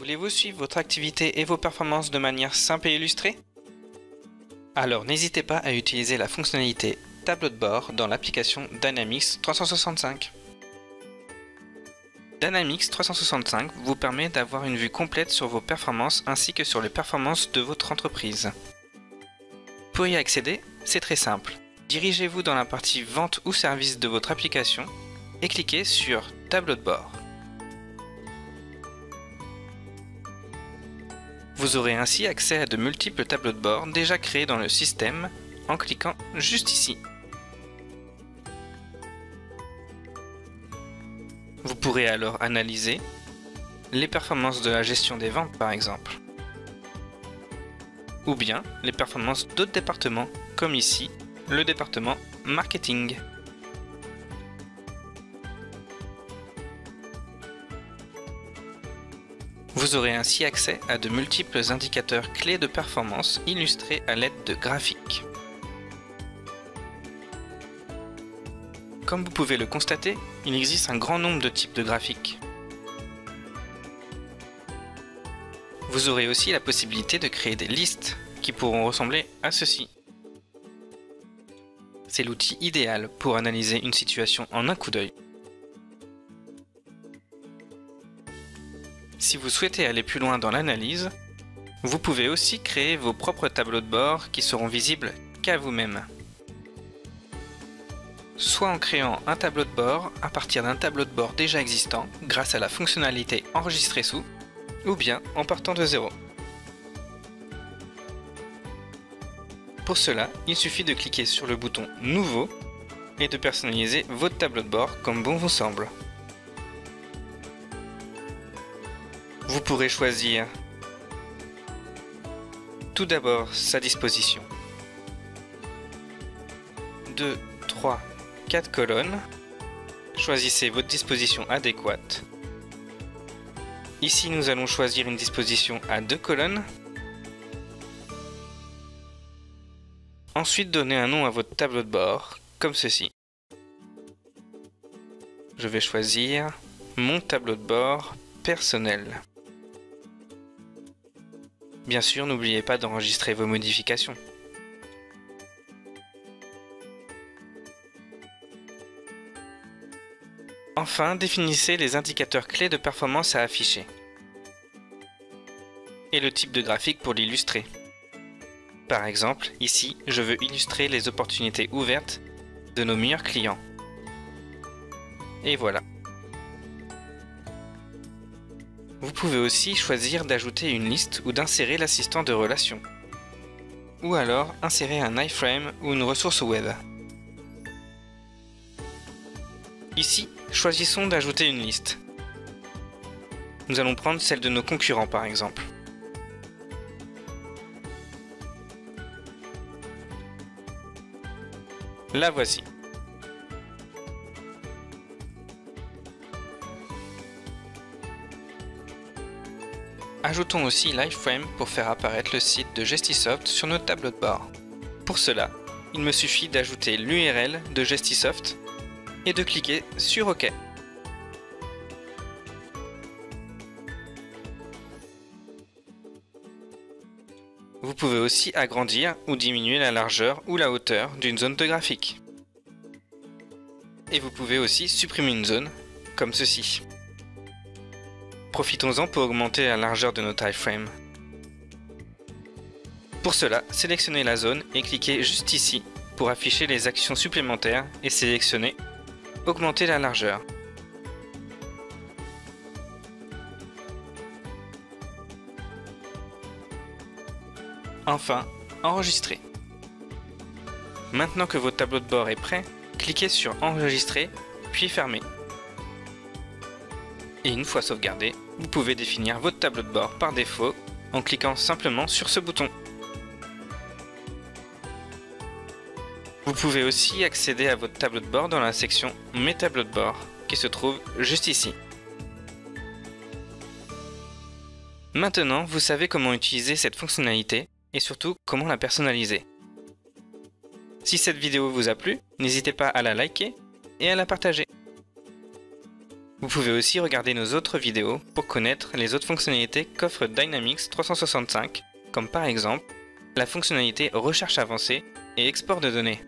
Voulez-vous suivre votre activité et vos performances de manière simple et illustrée? Alors n'hésitez pas à utiliser la fonctionnalité Tableau de bord dans l'application Dynamics 365. Dynamics 365 vous permet d'avoir une vue complète sur vos performances ainsi que sur les performances de votre entreprise. Pour y accéder, c'est très simple. Dirigez-vous dans la partie Vente ou service de votre application et cliquez sur Tableau de bord. Vous aurez ainsi accès à de multiples tableaux de bord déjà créés dans le système en cliquant juste ici. Vous pourrez alors analyser les performances de la gestion des ventes par exemple, ou bien les performances d'autres départements comme ici le département marketing. Vous aurez ainsi accès à de multiples indicateurs clés de performance illustrés à l'aide de graphiques. Comme vous pouvez le constater, il existe un grand nombre de types de graphiques. Vous aurez aussi la possibilité de créer des listes qui pourront ressembler à ceci. C'est l'outil idéal pour analyser une situation en un coup d'œil. Si vous souhaitez aller plus loin dans l'analyse, vous pouvez aussi créer vos propres tableaux de bord qui seront visibles qu'à vous-même. Soit en créant un tableau de bord à partir d'un tableau de bord déjà existant grâce à la fonctionnalité Enregistrer sous, ou bien en partant de zéro. Pour cela, il suffit de cliquer sur le bouton Nouveau et de personnaliser votre tableau de bord comme bon vous semble. Vous pourrez choisir tout d'abord sa disposition. 2, 3, 4 colonnes. Choisissez votre disposition adéquate. Ici, nous allons choisir une disposition à 2 colonnes. Ensuite, donnez un nom à votre tableau de bord, comme ceci. Je vais choisir mon tableau de bord personnel. Bien sûr, n'oubliez pas d'enregistrer vos modifications. Enfin, définissez les indicateurs clés de performance à afficher et le type de graphique pour l'illustrer. Par exemple, ici, je veux illustrer les opportunités ouvertes de nos meilleurs clients. Et voilà. Vous pouvez aussi choisir d'ajouter une liste ou d'insérer l'assistant de relation. Ou alors insérer un iframe ou une ressource web. Ici, choisissons d'ajouter une liste. Nous allons prendre celle de nos concurrents par exemple. La voici. Ajoutons aussi l'iframe pour faire apparaître le site de Gestisoft sur notre tableau de bord. Pour cela, il me suffit d'ajouter l'URL de Gestisoft et de cliquer sur OK. Vous pouvez aussi agrandir ou diminuer la largeur ou la hauteur d'une zone de graphique. Et vous pouvez aussi supprimer une zone, comme ceci. Profitons-en pour augmenter la largeur de notre iframe. Pour cela, sélectionnez la zone et cliquez juste ici pour afficher les actions supplémentaires et sélectionnez Augmenter la largeur. Enfin, enregistrer. Maintenant que votre tableau de bord est prêt, cliquez sur Enregistrer, puis Fermer. Et une fois sauvegardé, vous pouvez définir votre tableau de bord par défaut en cliquant simplement sur ce bouton. Vous pouvez aussi accéder à votre tableau de bord dans la section Mes tableaux de bord, qui se trouve juste ici. Maintenant, vous savez comment utiliser cette fonctionnalité et surtout comment la personnaliser. Si cette vidéo vous a plu, n'hésitez pas à la liker et à la partager. Vous pouvez aussi regarder nos autres vidéos pour connaître les autres fonctionnalités qu'offre Dynamics 365, comme par exemple la fonctionnalité recherche avancée et export de données.